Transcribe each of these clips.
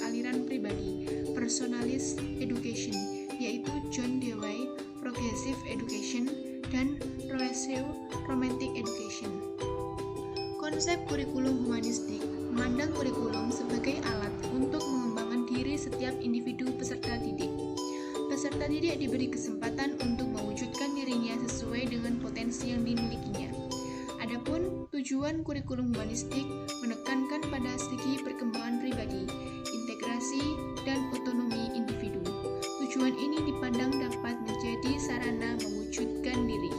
aliran pribadi, personalist education, yaitu John Dewey, progressive education, dan Rousseau, romantic education. Konsep kurikulum humanistik memandang kurikulum sebagai alat untuk mengembangkan diri setiap individu peserta didik. Peserta didik diberi kesempatan untuk mewujudkan dirinya sesuai dengan potensi yang dimilikinya. Adapun tujuan kurikulum humanistik menekankan pada segi perkembangan pribadi, integrasi, dan otonomi individu. Tujuan ini dipandang dapat menjadi sarana mewujudkan diri.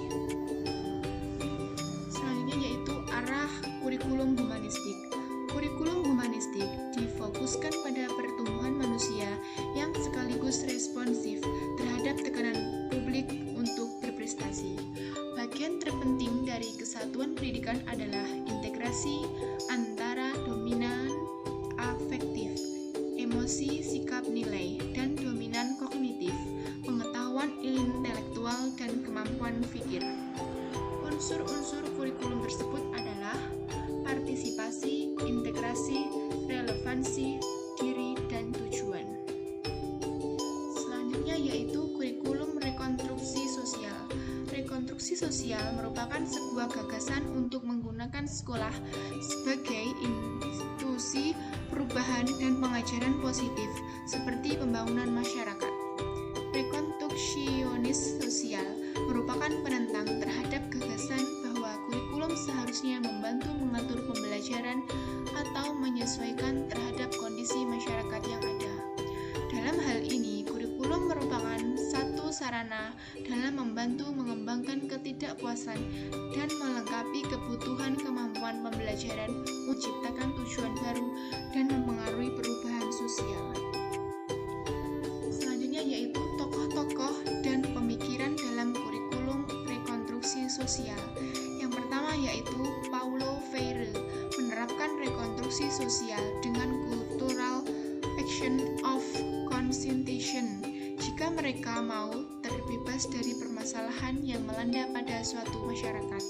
Selanjutnya yaitu arah kurikulum humanistik. Kurikulum humanistik difokuskan pada pertumbuhan manusia yang sekaligus responsif terhadap tekanan publik untuk berprestasi. Bagian terpenting dari kesatuan pendidikan adalah integrasi antara dominan afektif, emosi, sikap, nilai, dan dominan kognitif, pengetahuan intelektual, dan kemampuan pikir. Unsur-unsur kurikulum tersebut adalah partisipasi, integrasi, relevansi, diri, dan tujuan. Selanjutnya yaitu kurikulum rekonstruksi sosial. Rekonstruksi sosial merupakan sebuah gagasan untuk menggunakan sekolah sebagai institusi perubahan dan pengajaran positif seperti pembangunan masyarakat. Rekonstruksionis sosial merupakan penentang terhadap gagasan bahwa kurikulum seharusnya membantu mengatur pembelajaran atau menyesuaikan terhadap kondisi masyarakat yang ada. Dalam hal ini, kurikulum merupakan satu sarana dalam membantu mengembangkan ketidakpuasan dan melengkapi kebutuhan kemampuan pembelajaran, menciptakan tujuan baru, dan mempengaruhi perubahan sosial. Selanjutnya yaitu tokoh-tokoh dan pemikiran dalam kurikulum rekonstruksi sosial. Yang pertama yaitu Paulo Freire menerapkan rekonstruksi sosial dengan cultural action of conscientization. Jika mereka mau terbebas dari permasalahan yang melanda pada suatu masyarakat.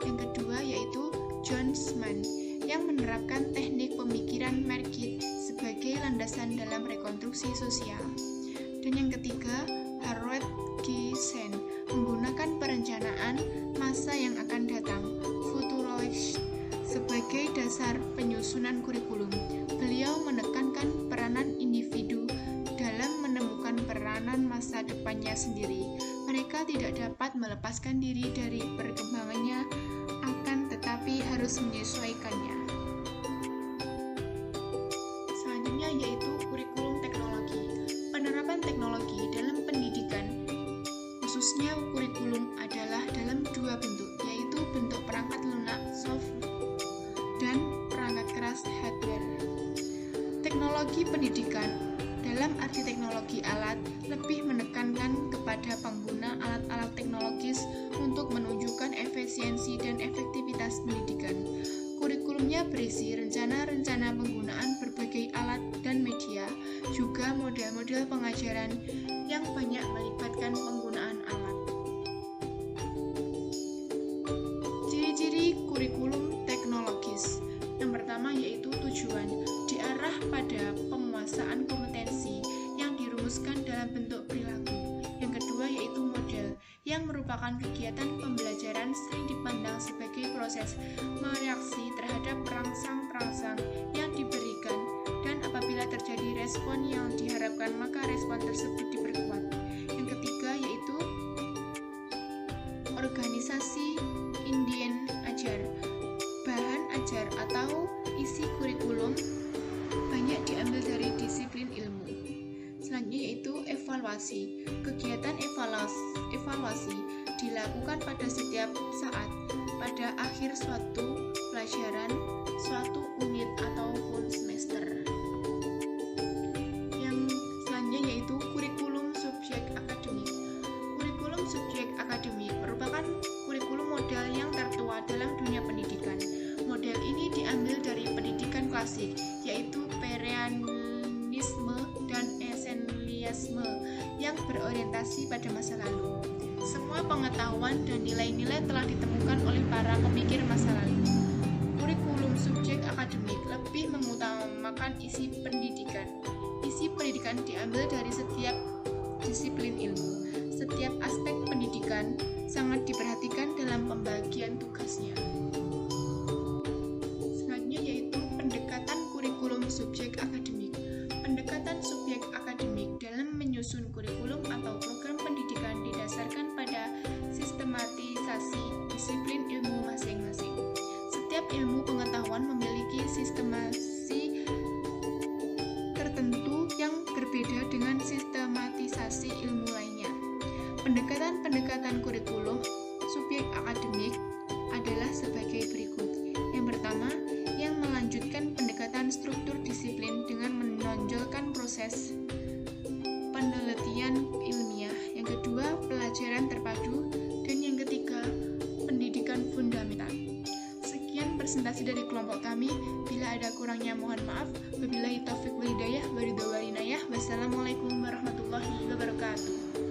Yang kedua yaitu John Sman yang menerapkan teknik pemikiran Merkit sebagai landasan dalam rekonstruksi sosial. Dan yang ketiga, Harold G. Sen menggunakan perencanaan masa yang akan datang, futurology, sebagai dasar penyusunan kurikulum. Beliau menekankan peranan individu dalam menemukan peranan masa depannya sendiri. Mereka tidak dapat melepaskan diri dari perkembangannya, akan tetapi harus menyesuaikannya. Selanjutnya yaitu kurikulum teknologi. Penerapan teknologi dalam pendidikan, khususnya kurikulum, adalah dalam dua bentuk, yaitu bentuk perangkat lunak software dan perangkat keras hardware. Teknologi pendidikan dalam arti teknologi alat lebih menekankan kepada pengguna alat-alat teknologis untuk menunjukkan efisiensi dan efektivitas pendidikan. Kurikulumnya berisi rencana-rencana penggunaan berbagai alat dan media, juga model-model pengajaran yang banyak melibatkan penggunaan alat. Ciri-ciri kurikulum teknologis. Yang pertama yaitu tujuan, diarah pada penguasaan kompetensi yang dirumuskan dalam bentuk perilaku. Yang kedua yaitu model, yang merupakan kegiatan pembelajaran sering dipandang sebagai proses mereaksi terhadap perangsang-perangsang yang diberikan, dan apabila terjadi respon yang diharapkan maka respon tersebut diperkuat. Yang ketiga yaitu organisasi Indian ajar. Bahan ajar atau isi kurikulum banyak diambil dari disiplin ilmu. Selanjutnya yaitu evaluasi. Kegiatan evaluasi dilakukan pada setiap saat pada akhir suatu pelajaran, suatu unit ataupun semester. Yang selanjutnya yaitu kurikulum subjek akademik. Kurikulum subjek akademik merupakan kurikulum model yang tertua dalam dunia pendidikan. Model ini diambil dari pendidikan klasik, yaitu Perennialisme dan Essentialisme yang berorientasi pada masa lalu. Semua pengetahuan dan nilai-nilai telah ditemukan oleh para pemikir masa lalu. Kurikulum subjek akademik lebih mengutamakan isi pendidikan. pendidikan diambil dari setiap disiplin ilmu. Setiap aspek pendidikan sangat diperhatikan dalam pembagian tugasnya. Selanjutnya yaitu pendekatan kurikulum subjek akademik. Pendekatan subjek akademik dalam menyusun kurikulum atau program pendidikan didasarkan pada sistematisasi disiplin ilmu masing-masing. Setiap ilmu pengetahuan memiliki sistematisasi tertentu yang berbeda dengan sistematisasi ilmu lainnya. Pendekatan-pendekatan kurikulum subjek akademik adalah sebagai berikut. Yang pertama, yang melanjutkan pendekatan struktur disiplin dengan menonjolkan proses penelitian ilmiah. Yang kedua, pelajaran terpadu. Dan yang ketiga, pendidikan fundamental. Sekian presentasi dari kelompok kami. Bila ada kurangnya mohon maaf. Wabillahi taufiq wal hidayah. Wassalamualaikum warahmatullahi wabarakatuh.